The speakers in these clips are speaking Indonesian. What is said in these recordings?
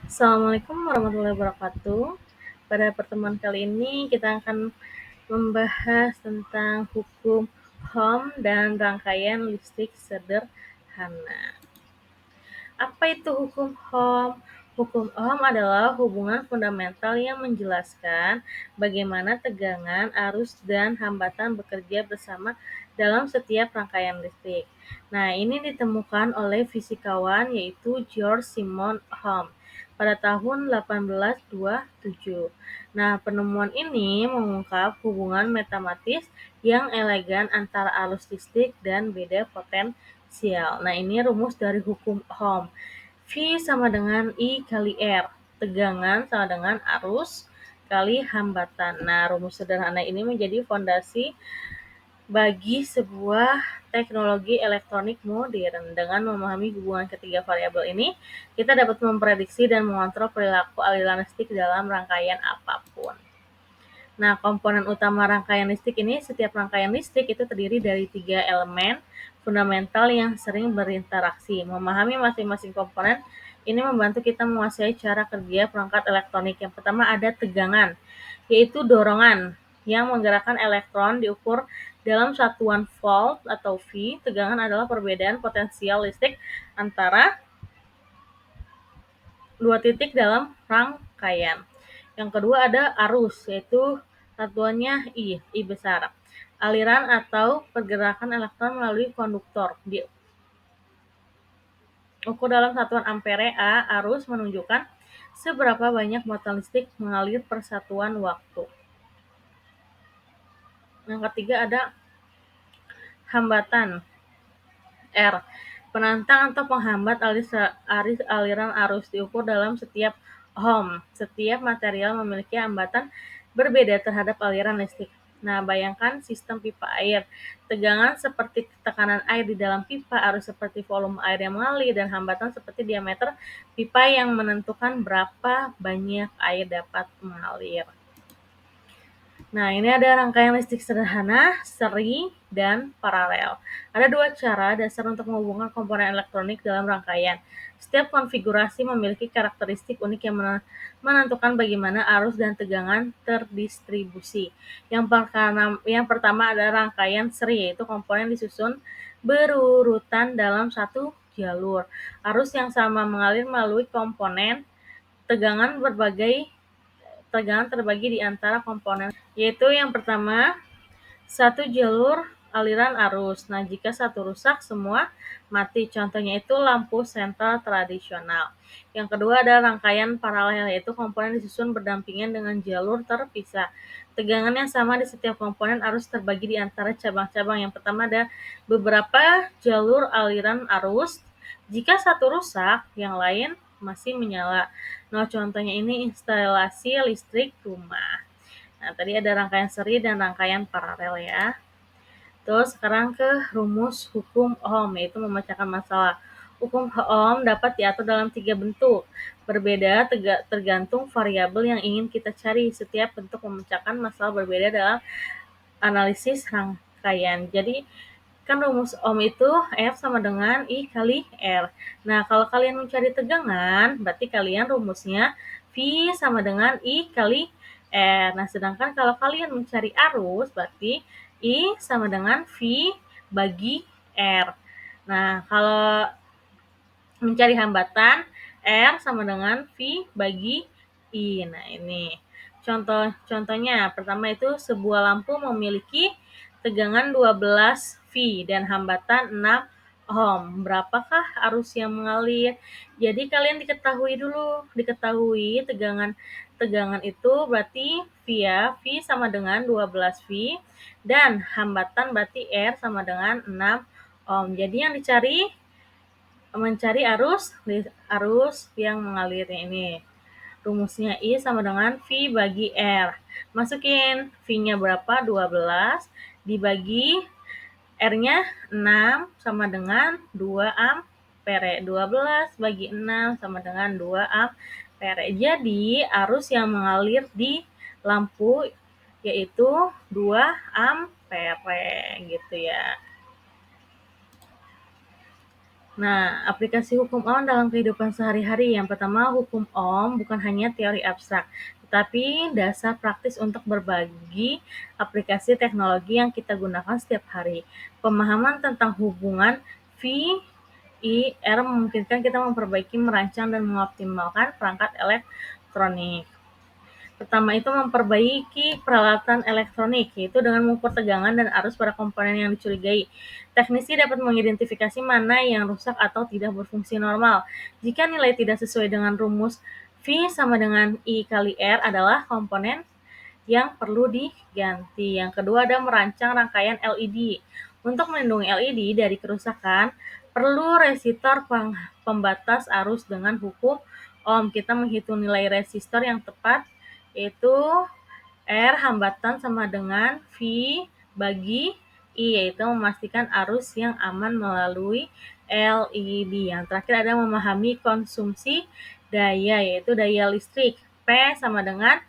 Assalamualaikum warahmatullahi wabarakatuh. Pada pertemuan kali ini kita akan membahas tentang hukum Ohm dan rangkaian listrik sederhana. Apa itu hukum Ohm? Hukum Ohm adalah hubungan fundamental yang menjelaskan bagaimana tegangan, arus, dan hambatan bekerja bersama dalam setiap rangkaian listrik. Nah, ini ditemukan oleh fisikawan yaitu George Simon Ohm pada tahun 1827. Nah, penemuan ini mengungkap hubungan matematis yang elegan antara arus listrik dan beda potensial. Nah, ini rumus dari hukum Ohm. V sama dengan I kali R. Tegangan sama dengan arus kali hambatan. Nah, rumus sederhana ini menjadi fondasi bagi sebuah teknologi elektronik modern. Dengan memahami hubungan ketiga variabel ini, kita dapat memprediksi dan mengontrol perilaku aliran listrik dalam rangkaian apapun. Nah, komponen utama rangkaian listrik ini, setiap rangkaian listrik itu terdiri dari 3 elemen fundamental yang sering berinteraksi. Memahami masing-masing komponen ini membantu kita menguasai cara kerja perangkat elektronik. Yang pertama ada tegangan, yaitu dorongan yang menggerakkan elektron diukur dalam satuan volt atau V. Tegangan adalah perbedaan potensial listrik antara dua titik dalam rangkaian. Yang kedua ada arus, yaitu satuannya I besar. Aliran atau pergerakan elektron melalui konduktor. Diukur dalam satuan ampere A, arus menunjukkan seberapa banyak muatan listrik mengalir per satuan waktu. Yang ketiga ada hambatan R. Penantang atau penghambat aliran arus diukur dalam setiap ohm. Setiap material memiliki hambatan berbeda terhadap aliran listrik. Nah, bayangkan sistem pipa air. Tegangan seperti tekanan air di dalam pipa, arus seperti volume air yang mengalir, dan hambatan seperti diameter pipa yang menentukan berapa banyak air dapat mengalir. Nah, ini ada rangkaian listrik sederhana, seri, dan paralel. Ada dua cara dasar untuk menghubungkan komponen elektronik dalam rangkaian. Setiap konfigurasi memiliki karakteristik unik yang menentukan bagaimana arus dan tegangan terdistribusi. Yang pertama ada rangkaian seri, yaitu komponen disusun berurutan dalam satu jalur. Arus yang sama mengalir melalui komponen, tegangan terbagi di antara komponen, yaitu yang pertama, satu jalur aliran arus. Nah, jika satu rusak, semua mati. Contohnya itu lampu sentral tradisional. Yang kedua ada rangkaian paralel, yaitu komponen disusun berdampingan dengan jalur terpisah. Tegangan yang sama di setiap komponen, arus terbagi di antara cabang-cabang. Yang pertama ada beberapa jalur aliran arus. Jika satu rusak, yang lain masih menyala. Nah, contohnya ini instalasi listrik rumah. Nah, tadi ada rangkaian seri dan rangkaian paralel ya. Terus sekarang ke rumus hukum Ohm, yaitu memecahkan masalah. Hukum Ohm dapat diatur dalam 3 bentuk, berbeda tergantung variabel yang ingin kita cari. Setiap bentuk memecahkan masalah berbeda dalam analisis rangkaian. Jadi, kan rumus Ohm itu F sama dengan I kali R. Nah, kalau kalian mencari tegangan, berarti kalian rumusnya V sama dengan I kali R. Nah, sedangkan kalau kalian mencari arus, berarti I sama dengan V bagi R. Nah, kalau mencari hambatan, R sama dengan V bagi I. Nah, ini contohnya. Pertama itu sebuah lampu memiliki tegangan 12 V dan hambatan 6 ohm. Berapakah arus yang mengalir? Jadi kalian diketahui tegangan itu berarti V ya. V sama dengan 12 V dan hambatan berarti R sama dengan 6 ohm. Jadi yang mencari arus yang mengalirnya ini. Rumusnya I sama dengan V bagi R. Masukin V-nya berapa? 12 dibagi R-nya 6 sama dengan 2 ampere. 12 bagi 6 sama dengan 2 ampere. Jadi arus yang mengalir di lampu yaitu 2 ampere gitu ya. Nah, aplikasi hukum Ohm dalam kehidupan sehari-hari. Yang pertama, hukum Ohm bukan hanya teori abstrak, tetapi dasar praktis untuk berbagi aplikasi teknologi yang kita gunakan setiap hari. Pemahaman tentang hubungan V, I, R memungkinkan kita memperbaiki, merancang, dan mengoptimalkan perangkat elektronik. Pertama itu memperbaiki peralatan elektronik, yaitu dengan mengukur tegangan dan arus pada komponen yang dicurigai. Teknisi dapat mengidentifikasi mana yang rusak atau tidak berfungsi normal. Jika nilai tidak sesuai dengan rumus V sama dengan I kali R adalah komponen yang perlu diganti. Yang kedua ada merancang rangkaian LED. Untuk melindungi LED dari kerusakan, perlu resistor pembatas arus dengan hukum Ohm. Kita menghitung nilai resistor yang tepat, yaitu R hambatan sama dengan V bagi I, yaitu memastikan arus yang aman melalui LED. Yang terakhir ada memahami konsumsi daya, yaitu daya listrik. P sama dengan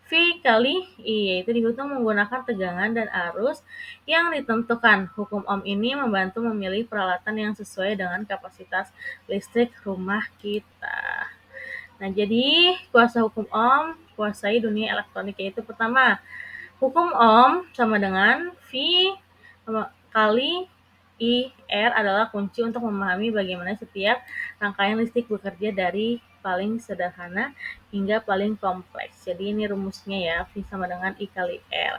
V kali I, yaitu dihitung menggunakan tegangan dan arus yang ditentukan. Hukum Ohm ini membantu memilih peralatan yang sesuai dengan kapasitas listrik rumah kita. Nah, jadi kuasa hukum Ohm kuasai dunia elektronik, yaitu pertama, hukum Ohm sama dengan V kali I R adalah kunci untuk memahami bagaimana setiap rangkaian listrik bekerja dari paling sederhana hingga paling kompleks. Jadi ini rumusnya ya, V sama dengan I kali R.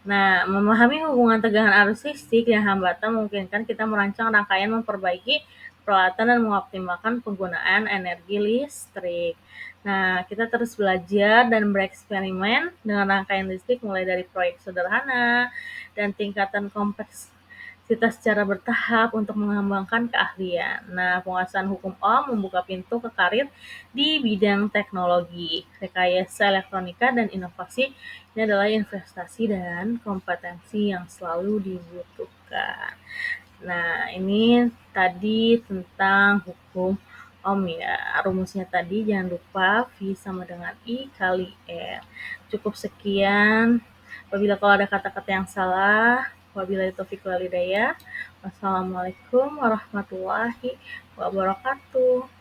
Nah, memahami hubungan tegangan arus listrik dan hambatan memungkinkan kita merancang rangkaian, memperbaiki peralatan, dan mengoptimalkan penggunaan energi listrik. Nah, kita terus belajar dan bereksperimen dengan rangkaian listrik mulai dari proyek sederhana dan tingkatan kompleksitas secara bertahap untuk mengembangkan keahlian. Nah, penguasaan hukum Ohm membuka pintu ke karir di bidang teknologi, rekayasa elektronika, dan inovasi. Ini adalah investasi dan kompetensi yang selalu dibutuhkan. Nah, ini tadi tentang hukum Ohm ya. Rumusnya tadi jangan lupa V sama dengan I kali R. Cukup sekian. Apabila kalau ada kata-kata yang salah, wabillahi taufiq wal hidayah. Wassalamualaikum warahmatullahi wabarakatuh.